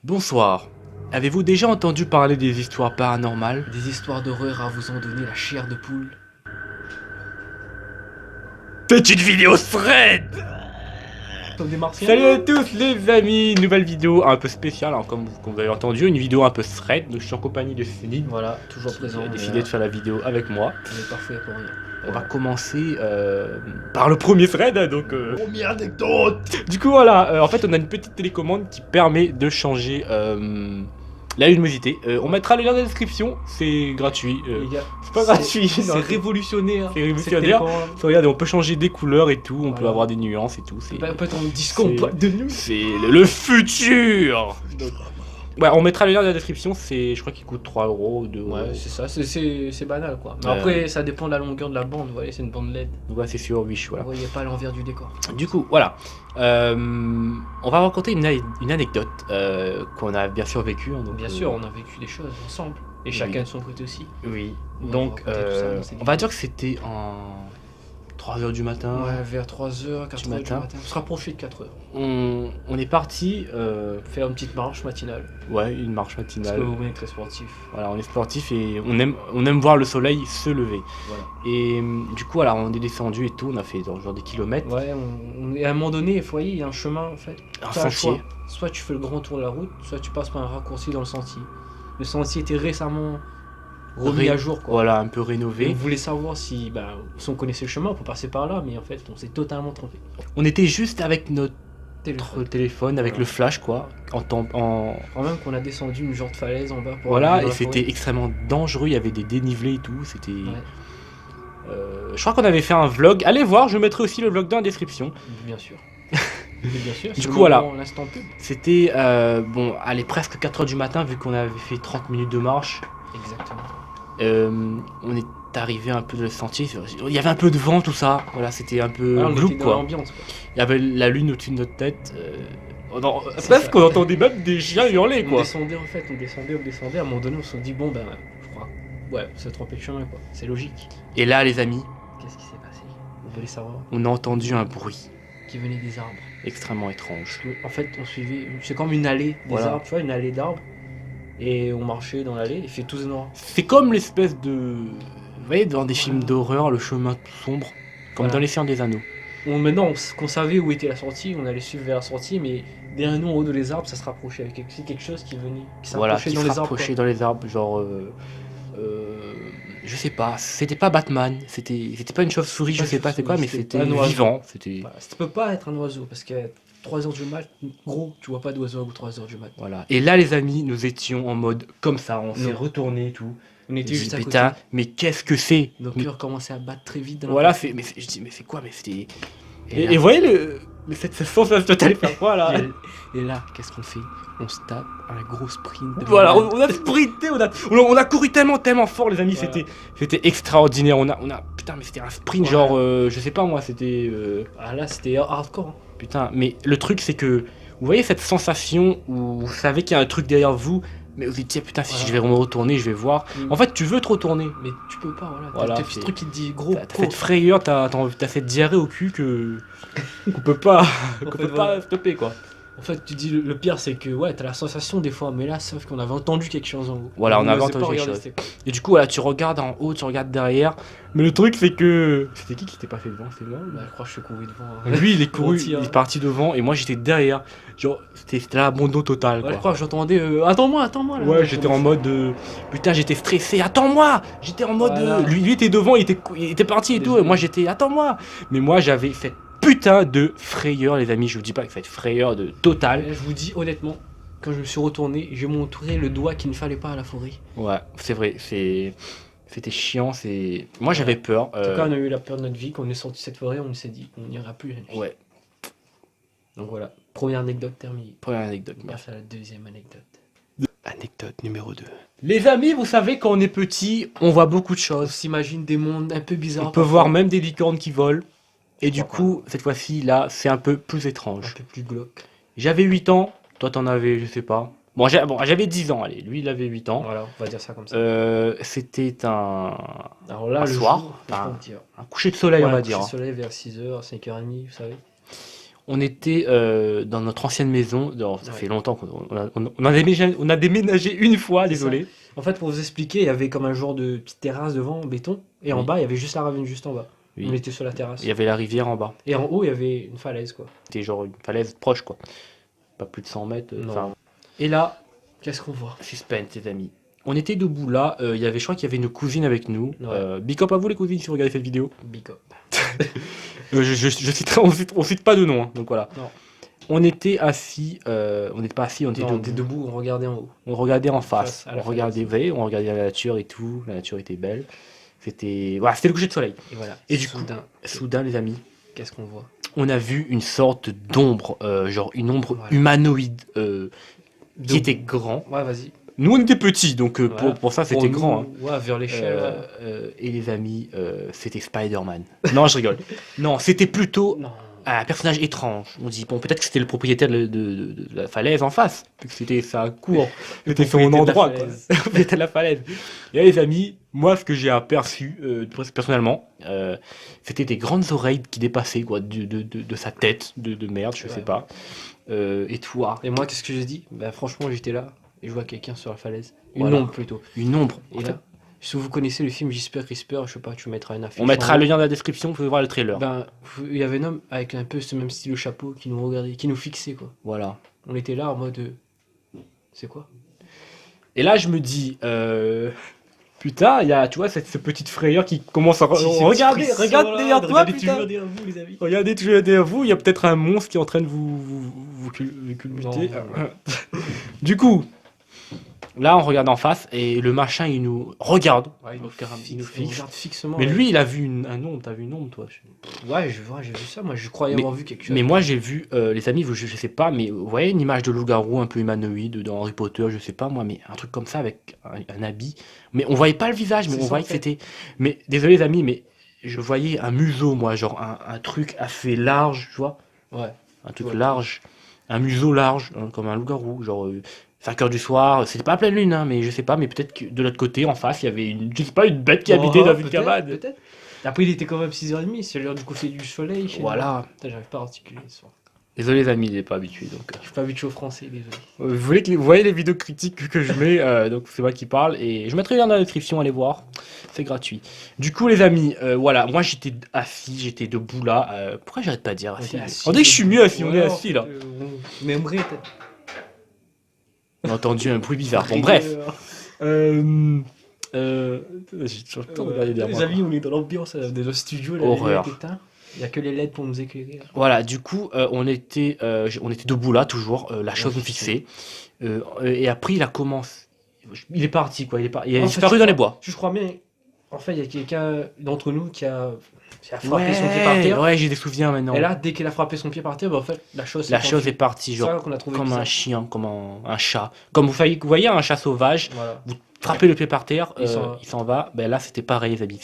Bonsoir. Avez-vous déjà entendu parler des histoires paranormales? Des histoires d'horreur à vous en donner la chair de poule. C'est une vidéo thread. Comme des martiens. Salut à tous les amis, nouvelle vidéo un peu spéciale, hein, comme vous avez entendu, une vidéo un peu thread. Donc je suis en compagnie de Céline, Voilà, toujours présent. qui a décidé de faire la vidéo avec moi. On est parfait pour rien. On va commencer par le premier thread, donc... Première anecdote. Du coup voilà, en fait on a une petite télécommande qui permet de changer la luminosité. On mettra le lien dans la description, c'est gratuit. Les gars, C'est pas gratuit, c'est non, révolutionnaire. c'est révolutionnaire. Regardez, on peut changer des couleurs et tout, on peut Voilà. avoir des nuances et tout. C'est En fait, on discount pas de nous. c'est le futur. Donc, ouais, on mettra le lien dans la description, je crois qu'il coûte 3 euros, 2 euros. Ouais, c'est ça, c'est banal quoi. Mais après, ça dépend de la longueur de la bande, vous voyez, c'est une bande LED. Donc ouais, c'est sur Wish, voilà. Vous voyez pas l'envers du décor. Du coup, voilà. On va raconter une anecdote qu'on a bien sûr vécue. Hein, donc, Bien sûr, on a vécu des choses ensemble. Et chacun de son côté aussi. Oui. On va Donc, raconter tout ça dans cette on va dire que c'était en 3h du matin. Ouais, vers 3h, 4h du matin. On se rapprochait de 4h. On est parti Faire une petite marche matinale. ouais, une marche Parce matinale. que vous est très sportif. Voilà, on est sportif et on aime voir le soleil se lever. Voilà. Et du coup, voilà, on est descendu et tout, on a fait genre des kilomètres. Ouais, et à un moment donné, vous voyez, il y a un chemin en fait. Un T'as le sentier. choix. Soit tu fais le grand tour de la route, soit tu passes par un raccourci dans le sentier. Le sentier était récemment remis à jour quoi. Voilà, un peu Et on rénové. voulait savoir si on connaissait le chemin, on peut passer par là, mais en fait, on s'est totalement trompé. On était juste avec notre téléphone, avec Voilà. le flash, quoi. Quand même qu'on a descendu une genre de falaise en bas pour Voilà, aller dans et la c'était forêt. extrêmement dangereux, il y avait des dénivelés et tout, c'était... Ouais, Je crois qu'on avait fait un vlog, allez voir, je mettrai aussi le vlog dans la description. bien sûr. Mais bien sûr, Du c'est coup, le voilà. moment, l'instant pub. C'était, bon, allez, presque 4h du matin, vu qu'on avait fait 30 minutes de marche. Exactement. On est arrivé un peu de le sentier, il y avait un peu de vent, tout ça, voilà, c'était un peu Ah, on glauque, était dans quoi. l'ambiance quoi. Il y avait la lune au-dessus de notre tête, C'est presque ça. qu'on entendait même des chiens hurler, On quoi. descendait en fait, on descendait, à un moment donné on se dit bon ben, je crois, ouais, on s'est trompé de chemin quoi, c'est logique. Et là, les amis, Qu'est-ce qui s'est passé? Vous voulez savoir? on a entendu un bruit Qui venait des arbres. extrêmement étrange. En fait, on suivait, c'est comme une allée des Voilà. arbres, tu vois, une allée d'arbres. Et on marchait dans l'allée, il fait tous noir. C'est comme l'espèce de... Vous voyez, dans des films d'horreur, le chemin tout sombre, comme Voilà. dans Les Seigneurs des Anneaux. Maintenant qu'on savait où était la sortie, on allait suivre vers la sortie, mais derrière nous, en haut de les arbres, ça se rapprochait avec quelque chose qui venait, qui Voilà, s'approchait qui dans se les arbres. rapprochait dans les arbres, genre... je sais pas, c'était pas Batman, c'était pas une chauve-souris, je Pas sais pas c'est quoi, mais chauve-souris, c'était c'était un oiseau. vivant, c'était... Voilà, ça peut pas être un oiseau, parce qu'à 3h du mat, gros, tu vois pas d'oiseau à 3h du mat. Voilà. Et là, les amis, nous étions en mode comme ça, on s'est Non. retourné et tout. On Je était dis, juste à côté. putain, mais qu'est-ce que c'est? Nos Mais- cœurs commençaient à battre très vite dans la Voilà, tête. je dis, mais c'est quoi? Mais c'était... Et là- Et vous voyez cette sensation totale faire quoi là? Et là, qu'est-ce qu'on fait? On se tape un gros sprint. devant Voilà, la- on a sprinté, on a couru tellement fort, les amis, Voilà. c'était extraordinaire. Putain, mais c'était un sprint, Ouais. genre, je sais pas moi, c'était. Ah là, c'était hardcore. Hein. Putain, mais le truc, c'est que vous voyez cette sensation où vous savez qu'il y a un truc derrière vous, mais vous dites, putain, si Voilà. je vais me retourner, je vais voir. En fait, tu veux te retourner. Mais tu peux pas, voilà. Voilà, T'as ce petit c'est- truc qui te dit gros. T'as cette frayeur, t'as cette diarrhée au cul que. qu'on peut pas, qu'on fait, peut voilà. pas stopper quoi. En fait, tu dis le pire, c'est que ouais, t'as la sensation des fois, mais là, sauf qu'on avait entendu quelque chose en haut. Voilà, on avait osait pas entendu quelque regarder, chose. c'était quoi. Et du coup, voilà, tu regardes en haut, tu regardes derrière. Mais le truc, c'est que. C'était qui s'était pas fait devant? C'était moi? Bah, je crois que je suis couru devant. Hein. Lui, il est couru, Mentir. il est parti devant, et moi j'étais derrière. Genre, c'était l'abandon total, Ouais, quoi. je crois que j'entendais attends-moi là. Ouais, j'étais en mode. Putain, j'étais stressé, attends-moi! J'étais en mode. Voilà. Lui était devant, il était parti et tout, et Désolé. moi j'étais, attends-moi! Mais moi j'avais cette putain de frayeur, les amis, je vous dis pas que cette frayeur de totale. Je vous dis honnêtement, quand je me suis retourné, j'ai montré le doigt qu'il ne fallait pas à la forêt. Ouais, c'est vrai, c'était chiant, c'est. Moi j'avais peur. En tout cas, on a eu la peur de notre vie. Quand on est sorti de cette forêt, on s'est dit on n'ira plus la nuit. Ouais, Donc voilà, première anecdote terminée. première anecdote. On passe à la deuxième anecdote. Anecdote numéro 2. Les amis, vous savez, quand on est petit, on voit beaucoup de On choses. s'imagine des mondes un peu bizarres. On peut parfois. voir même des licornes qui volent. Et du Pourquoi coup, cette fois-ci, là, c'est un peu plus un étrange. peu plus glauque. J'avais 8 ans, toi t'en avais, je sais pas. Bon, j'avais 10 ans, allez, lui il avait 8 ans. Voilà, on va dire ça comme ça. C'était un Alors là, un le soir, jour, enfin, je peux te dire. coucher de soleil, on va Voilà, dire. coucher de soleil vers 6h, 5h30, vous savez. On était dans notre ancienne maison. Alors, ça Ouais. fait longtemps on a déménagé une fois, désolé. En fait, pour vous expliquer, il y avait comme un genre de petite terrasse devant en béton, et en Oui. bas, il y avait juste la ravine juste en bas. Oui. On était sur la terrasse. Il y avait la rivière en bas. Et en haut, il y avait une falaise, quoi. C'était genre une falaise proche, quoi. Pas plus de 100 mètres. Non. Enfin, Et là, qu'est-ce qu'on voit? suspense, les amis. On était debout là. Il y avait, je crois qu'il y avait une cousine avec nous. Ouais. Big up à vous, les cousines, si vous regardez cette vidéo. Big up. Je citerai, on cite pas de nom, hein, donc voilà. Non. On était assis, on n'était pas assis, on était Non, on était debout. debout, on regardait en haut. On regardait en face, Face à la on regardait, falaise. vous voyez, on regardait la nature et tout, la nature était belle. C'était, voilà, c'était le coucher de soleil. Et voilà. Et du coup, soudain, Soudain, les amis, qu'est-ce qu'on voit? on a vu une sorte d'ombre, genre une ombre Voilà. humanoïde qui Debout. était grand. Ouais, vas-y. Nous, on était petits, donc Voilà. pour ça, c'était Pour grand. Hein. nous, ouais, vers l'échelle. Et les amis, c'était Spider-Man. Non, je rigole. Non, c'était plutôt Non. un personnage étrange. On dit, bon, peut-être que c'était le propriétaire de la falaise en face. Parce que c'était sa cour. C'était son propriétaire de la endroit, quoi. falaise. Le propriétaire de la falaise. Et là, les amis, moi, ce que j'ai aperçu, personnellement, c'était des grandes oreilles qui dépassaient, quoi, de sa tête de merde, je sais Ouais. pas. Et toi, Et moi, qu'est-ce que j'ai dit? Bah, franchement, j'étais là et je vois quelqu'un sur la falaise. Une Voilà. ombre plutôt. une ombre. Et En fait, là, si vous connaissez le film Jesper Crisper, je sais pas, tu mettras une affiche. on mettra en le haut. lien dans la description, vous pouvez voir le trailer. Ben, il y avait un homme avec un peu ce même style de chapeau qui nous regardait, qui nous fixait, quoi. Voilà. On était là en mode. C'est quoi? Et là, je me dis, putain, il y a, tu vois, cette petite frayeur qui commence à. Regardez, regarde derrière toi, putain. derrière vous, les amis. Regardez toujours derrière vous, il y a peut-être un monstre qui est en train de vous culbuter. Non. Du coup, là, on regarde en face et le machin, il nous regarde. Ouais, il nous Il nous fixe. fixe. Regarde fixement. Mais ouais. lui, il a vu un ombre, t'as vu une ombre, toi. Ouais, j'ai vu ça. Moi, je croyais Mais- avoir vu quelque chose. Mais moi, j'ai vu, les amis, je sais pas, mais vous voyez une image de loup-garou un peu humanoïde dans Harry Potter, je sais pas moi, mais un truc comme ça avec un habit. Mais on voyait pas le visage, mais C'est on ça, voyait en que fait. c'était. Mais désolé, les amis, mais je voyais un museau, moi, genre un truc assez large, tu vois. Ouais. Un truc Ouais. large, un museau large, hein, comme un loup-garou, genre 5 heures du soir, c'était pas à pleine lune, hein, mais je sais pas, mais peut-être que de l'autre côté, en face, il y avait je sais pas, une bête qui habitait dans une peut-être, cabane. Peut-être. Après, il était quand même 6h30, c'est l'heure du coucher du soleil. chez nous. Voilà. Putain, j'arrive pas à articuler ce soir. Désolé les amis, il est pas habitué, donc. Je suis pas habitué au français, désolé. Vous voyez les vidéos critiques que je mets, donc c'est moi qui parle, et je mettrai le lien dans la description, allez voir, c'est gratuit. Du coup les amis, voilà, moi j'étais assis, j'étais debout là, pourquoi j'arrête pas de dire assis? On dit que je suis mieux assis, on est assis là. On aimerait peut-être. On a entendu un bruit bizarre, bon bref. J'ai toujours regardé derrière Les moi, amis, on est dans l'ambiance de notre studio. Là, Horreur. Il y a que les LED pour nous éclairer. Là. Voilà, du coup, on était debout là, toujours, la chose nous fixé. fixait. Et après, il a commencé. Il est parti, quoi. Il a En fait, disparu je dans les crois- bois. Je crois bien. En fait, il y a quelqu'un d'entre nous qui a frappé son pied par terre. Ouais, j'ai des souvenirs maintenant. Et là, dès qu'il a frappé son pied par terre, bah, en fait, la chose La s'est chose enfuie. est partie, C'est genre, ça qu'on a trouvé comme un bizarre. chien, comme un chat. Comme vous voyez un chat sauvage, Voilà. vous frappez le pied par terre, Il s'en va. il s'en va. Ben là, c'était pareil, les amis.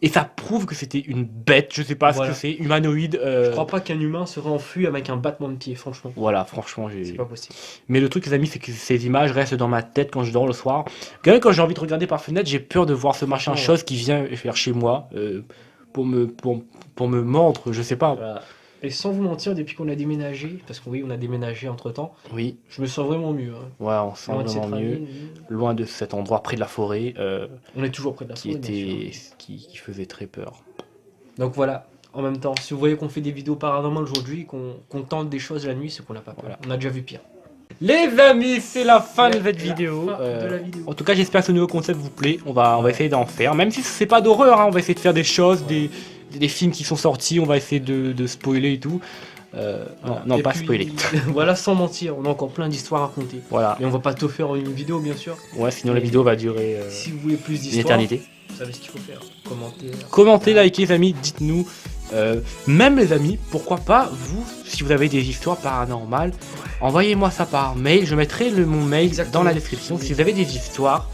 Et ça prouve que c'était une bête, je sais pas Voilà. ce que c'est, humanoïde. Je crois pas qu'un humain serait enfui avec un battement de pied, franchement. Voilà, franchement, C'est pas possible. Mais le truc, les amis, c'est que ces images restent dans ma tête quand je dors le soir. Quand j'ai envie de regarder par fenêtre, j'ai peur de voir ce machin Ouais. chose qui vient faire chez moi pour me mordre, je sais pas. Voilà. Et sans vous mentir, depuis qu'on a déménagé, parce que oui, on a déménagé entre temps, Oui, je me sens vraiment mieux. Hein. ouais, on se sent Loin de cette vraiment mieux. ravine, Loin de cet endroit près de la forêt on est toujours près de la qui forêt, bien sûr. qui faisait très peur. Donc voilà, en même temps, si vous voyez qu'on fait des vidéos paranormales aujourd'hui, qu'on tente des choses la nuit, c'est qu'on n'a pas peur. Voilà. On a déjà vu pire. Les amis, c'est la fin de cette La vidéo. fin de la vidéo. En tout cas, j'espère que ce nouveau concept vous plaît. On va essayer d'en faire, même si c'est pas d'horreur. Hein, on va essayer de faire des choses, Ouais. des films qui sont sortis. On va essayer de spoiler et tout. Non, Et pas puis, spoiler. Voilà, sans mentir, on a encore plein d'histoires à raconter. Voilà. Et on va pas tout faire en une vidéo, bien sûr. Ouais, sinon la vidéo va durer Si vous voulez plus une d'histoires, éternité. vous savez ce qu'il faut faire. Commenter. Commentez, likez les amis, dites-nous. Même les amis, pourquoi pas vous, si vous avez des histoires paranormales, envoyez-moi ça par mail. Je mettrai mon mail Exactement. dans la description. Si vous avez des histoires,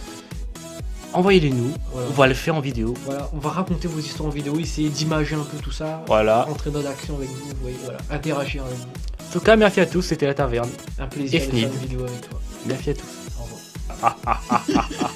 envoyez-les nous. Voilà. On va le faire en vidéo. Voilà, on va raconter vos histoires en vidéo, essayer d'imager un peu tout ça, Voilà. entrer dans l'action avec vous, voyez, voilà, interagir avec vous. En tout cas, merci à tous. C'était la taverne. Un plaisir Et de Snid. faire une vidéo avec toi. Merci à tous. Au revoir.